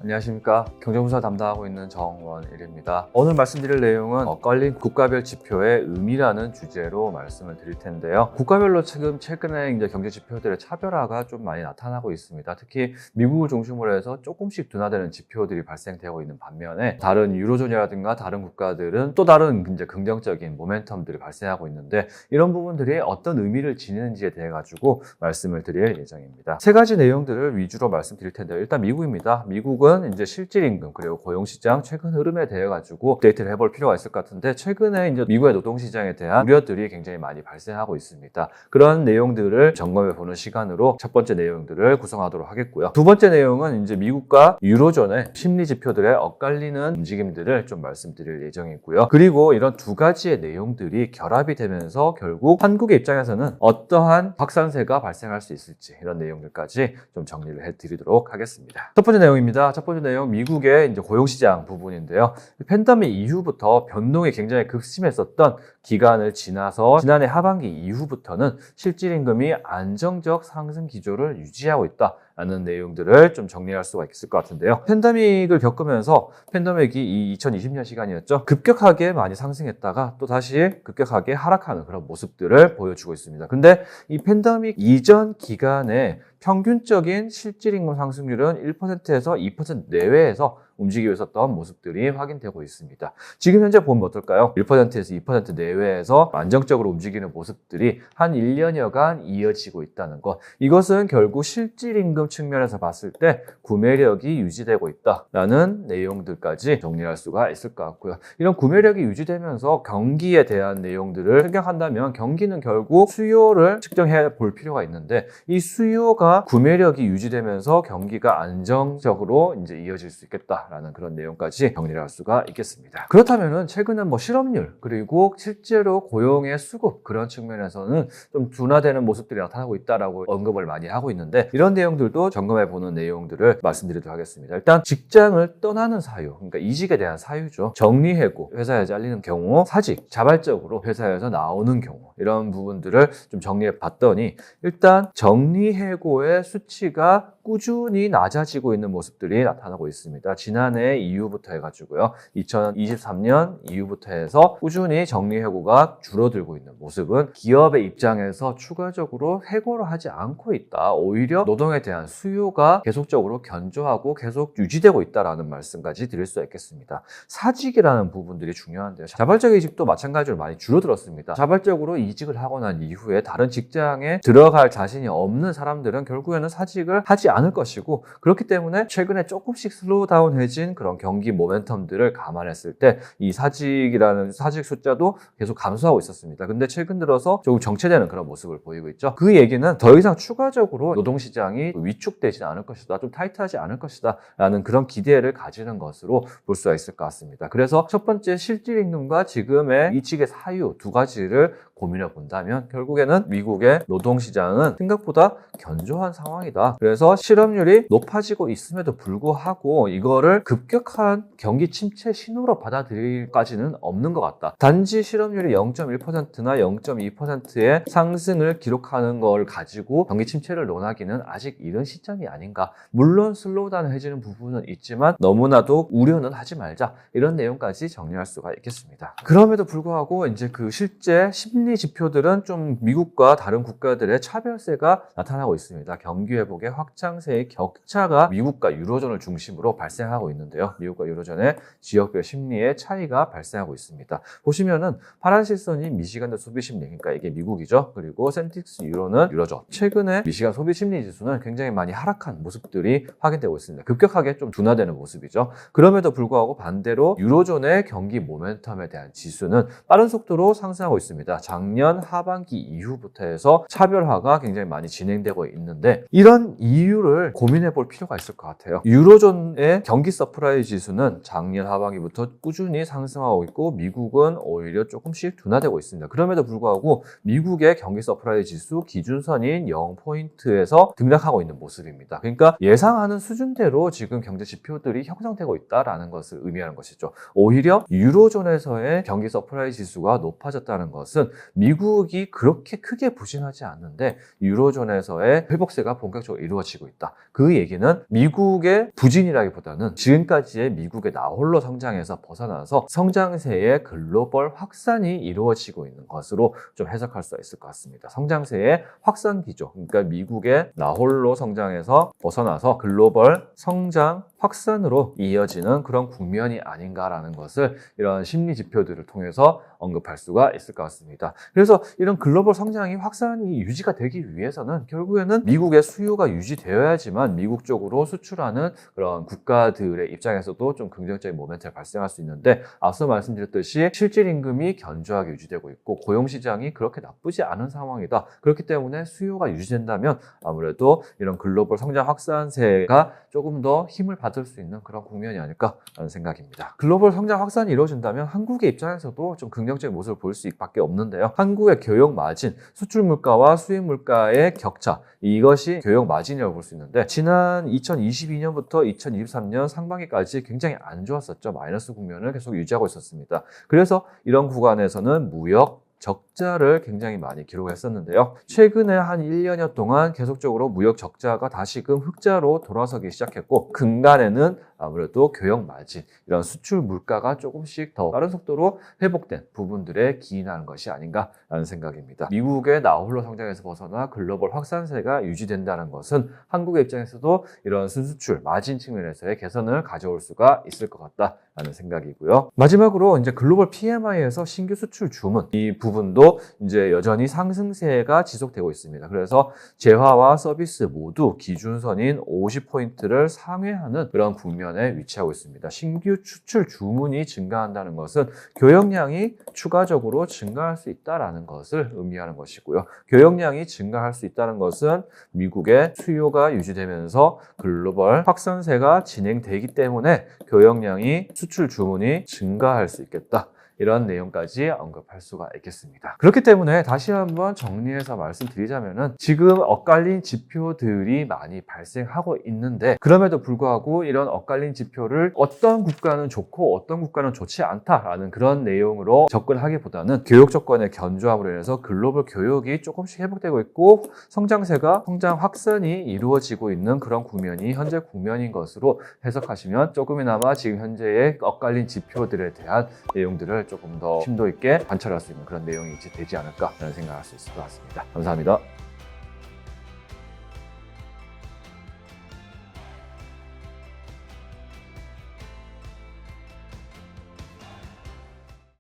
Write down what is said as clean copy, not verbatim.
안녕하십니까. 경제분석 담당하고 있는 정원일입니다. 오늘 말씀드릴 내용은 엇갈린 국가별 지표의 의미라는 주제로 말씀을 드릴 텐데요. 국가별로 지금 최근에 이제 경제 지표들의 차별화가 좀 많이 나타나고 있습니다. 특히 미국을 중심으로 해서 조금씩 둔화되는 지표들이 발생되고 있는 반면에 다른 유로존이라든가 다른 국가들은 또 다른 이제 긍정적인 모멘텀들이 발생하고 있는데 이런 부분들이 어떤 의미를 지니는지에 대해 가지고 말씀을 드릴 예정입니다. 세 가지 내용들을 위주로 말씀드릴 텐데요. 일단 미국입니다. 미국은 이제 실질임금 그리고 고용시장 최근 흐름에 대해 가지고 업데이트를 해볼 필요가 있을 것 같은데 최근에 이제 미국의 노동시장에 대한 우려들이 굉장히 많이 발생하고 있습니다. 그런 내용들을 점검해 보는 시간으로 첫 번째 내용들을 구성하도록 하겠고요. 두 번째 내용은 이제 미국과 유로존의 심리 지표들의 엇갈리는 움직임들을 좀 말씀드릴 예정이고요. 그리고 이런 두 가지의 내용들이 결합이 되면서 결국 한국의 입장에서는 어떠한 확산세가 발생할 수 있을지 이런 내용들까지 좀 정리를 해드리도록 하겠습니다. 첫 번째 내용입니다. 첫 번째 내용 미국의 이제 고용시장 부분인데요. 팬데믹 이후부터 변동이 굉장히 극심했었던 기간을 지나서 지난해 하반기 이후부터는 실질임금이 안정적 상승 기조를 유지하고 있다라는 내용들을 좀 정리할 수가 있을 것 같은데요. 팬데믹을 겪으면서 팬데믹이 이 2020년 시간이었죠. 급격하게 많이 상승했다가 또 다시 급격하게 하락하는 그런 모습들을 보여주고 있습니다. 근데 이 팬데믹 이전 기간에 평균적인 실질임금 상승률은 1%에서 2% 내외에서 움직이고 있었던 모습들이 확인되고 있습니다. 지금 현재 보면 어떨까요? 1%에서 2% 내외에서 안정적으로 움직이는 모습들이 한 1년여간 이어지고 있다는 것. 이것은 결국 실질임금 측면에서 봤을 때 구매력이 유지되고 있다라는 내용들까지 정리할 수가 있을 것 같고요. 이런 구매력이 유지되면서 경기에 대한 내용들을 생각한다면 경기는 결국 수요를 측정해 볼 필요가 있는데 이 수요가 구매력이 유지되면서 경기가 안정적으로 이제 이어질 수 있겠다라는 그런 내용까지 정리를 할 수가 있겠습니다. 그렇다면은 최근에 실업률 그리고 실제로 고용의 수급 그런 측면에서는 좀 둔화되는 모습들이 나타나고 있다라고 언급을 많이 하고 있는데 이런 내용들도 점검해 보는 내용들을 말씀드리도록 하겠습니다. 일단 직장을 떠나는 사유, 그러니까 이직에 대한 사유죠. 정리해고, 회사에 잘리는 경우, 사직, 자발적으로 회사에서 나오는 경우 이런 부분들을 좀 정리해 봤더니 일단 정리해고의 수치가 꾸준히 낮아지고 있는 모습들이 나타나고 있습니다. 지난해 이후부터 해가지고요. 2023년 이후부터 해서 꾸준히 정리해고가 줄어들고 있는 모습은 기업의 입장에서 추가적으로 해고를 하지 않고 있다. 오히려 노동에 대한 수요가 계속적으로 견조하고 계속 유지되고 있다라는 말씀까지 드릴 수 있겠습니다. 사직이라는 부분들이 중요한데요. 자발적 이직도 마찬가지로 많이 줄어들었습니다. 자발적으로 이직을 하고 난 이후에 다른 직장에 들어갈 자신이 없는 사람들은 결국에는 사직을 하지 않을 것이고 그렇기 때문에 최근에 조금씩 슬로우다운해진 그런 경기 모멘텀들을 감안했을 때 이 사직이라는 사직 숫자도 계속 감소하고 있었습니다. 근데 최근 들어서 조금 정체되는 그런 모습을 보이고 있죠. 그 얘기는 더 이상 추가적으로 노동시장이 위축되지 않을 것이다. 좀 타이트하지 않을 것이다. 라는 그런 기대를 가지는 것으로 볼 수가 있을 것 같습니다. 그래서 첫 번째 실질임금과 지금의 이직의 사유 두 가지를 고민해 본다면 결국에는 미국의 노동시장은 생각보다 견조한 상황이다. 그래서 실업률이 높아지고 있음에도 불구하고 이거를 급격한 경기 침체 신호로 받아들일까지는 없는 것 같다. 단지 실업률이 0.1%나 0.2%의 상승을 기록하는 걸 가지고 경기 침체를 논하기는 아직 이른 시점이 아닌가. 물론 슬로우다운 해지는 부분은 있지만 너무나도 우려는 하지 말자. 이런 내용까지 정리할 수가 있겠습니다. 그럼에도 불구하고 이제 그 실제 심리 지표들은 좀 미국과 다른 국가들의 차별세가 나타나고 있습니다. 경기 회복의 확장세의 격차가 미국과 유로존을 중심으로 발생하고 있는데요. 미국과 유로존의 지역별 심리의 차이가 발생하고 있습니다. 보시면은 파란색 선이 미시간대 소비심리, 그러니까 이게 미국이죠. 그리고 센틱스 유로는 유로존. 최근에 미시간 소비심리 지수는 굉장히 많이 하락한 모습들이 확인되고 있습니다. 급격하게 좀 둔화되는 모습이죠. 그럼에도 불구하고 반대로 유로존의 경기 모멘텀에 대한 지수는 빠른 속도로 상승하고 있습니다. 작년 하반기 이후부터 해서 차별화가 굉장히 많이 진행되고 있는데 이런 이유를 고민해 볼 필요가 있을 것 같아요. 유로존의 경기 서프라이 지수는 작년 하반기부터 꾸준히 상승하고 있고 미국은 오히려 조금씩 둔화되고 있습니다. 그럼에도 불구하고 미국의 경기 서프라이 지수 기준선인 0포인트에서 등락하고 있는 모습입니다. 그러니까 예상하는 수준대로 지금 경제 지표들이 형성되고 있다는 것을 의미하는 것이죠. 오히려 유로존에서의 경기 서프라이 지수가 높아졌다는 것은 미국이 그렇게 크게 부진하지 않는데 유로존에서의 회복세가 본격적으로 이루어지고 있다. 그 얘기는 미국의 부진이라기보다는 지금까지의 미국의 나홀로 성장에서 벗어나서 성장세의 글로벌 확산이 이루어지고 있는 것으로 좀 해석할 수 있을 것 같습니다. 성장세의 확산 기조, 그러니까 미국의 나홀로 성장에서 벗어나서 글로벌 성장 확산으로 이어지는 그런 국면이 아닌가라는 것을 이런 심리 지표들을 통해서 언급할 수가 있을 것 같습니다. 그래서 이런 글로벌 성장이 확산이 유지가 되기 위해서는 결국에는 미국의 수요가 유지되어야지만 미국 쪽으로 수출하는 그런 국가들의 입장에서도 좀 긍정적인 모멘트가 발생할 수 있는데 앞서 말씀드렸듯이 실질 임금이 견조하게 유지되고 있고 고용 시장이 그렇게 나쁘지 않은 상황이다. 그렇기 때문에 수요가 유지된다면 아무래도 이런 글로벌 성장 확산세가 조금 더 힘을 받을 수 있는 그런 국면이 아닐까라는 생각입니다. 글로벌 성장 확산이 이루어진다면 한국의 입장에서도 좀 긍정적인 모습을 볼 수밖에 없는데요. 한국의 교역 마진, 수출 물가와 수입 물가의 격차, 이것이 교역 마진이라고 볼 수 있는데 지난 2022년부터 2023년 상반기까지 굉장히 안 좋았었죠. 마이너스 국면을 계속 유지하고 있었습니다. 그래서 이런 구간에서는 무역 적자를 굉장히 많이 기록했었는데요. 최근에 한 1년여 동안 계속적으로 무역 적자가 다시금 흑자로 돌아서기 시작했고 근간에는 아무래도 교역 마진, 이런 수출 물가가 조금씩 더 빠른 속도로 회복된 부분들에 기인하는 것이 아닌가라는 생각입니다. 미국의 나홀로 성장에서 벗어나 글로벌 확산세가 유지된다는 것은 한국의 입장에서도 이런 순수출, 마진 측면에서의 개선을 가져올 수가 있을 것 같다라는 생각이고요. 마지막으로 이제 글로벌 PMI에서 신규 수출 주문, 이 부분도 이제 여전히 상승세가 지속되고 있습니다. 그래서 재화와 서비스 모두 기준선인 50포인트를 상회하는 그런 국면에 위치하고 있습니다. 신규 수출 주문이 증가한다는 것은 교역량이 추가적으로 증가할 수 있다는 것을 의미하는 것이고요. 교역량이 증가할 수 있다는 것은 미국의 수요가 유지되면서 글로벌 확산세가 진행되기 때문에 교역량이 수출 주문이 증가할 수 있겠다. 이런 내용까지 언급할 수가 있겠습니다. 그렇기 때문에 다시 한번 정리해서 말씀드리자면은 지금 엇갈린 지표들이 많이 발생하고 있는데 그럼에도 불구하고 이런 엇갈린 지표를 어떤 국가는 좋고 어떤 국가는 좋지 않다라는 그런 내용으로 접근하기보다는 교역 조건의 견조함으로 인해서 글로벌 교역이 조금씩 회복되고 있고 성장 확산이 이루어지고 있는 그런 국면이 현재 국면인 것으로 해석하시면 조금이나마 지금 현재의 엇갈린 지표들에 대한 내용들을 조금 더 심도 있게 관찰할 수 있는 그런 내용이 되지 않을까라는 생각할 수 있을 것 같습니다. 감사합니다.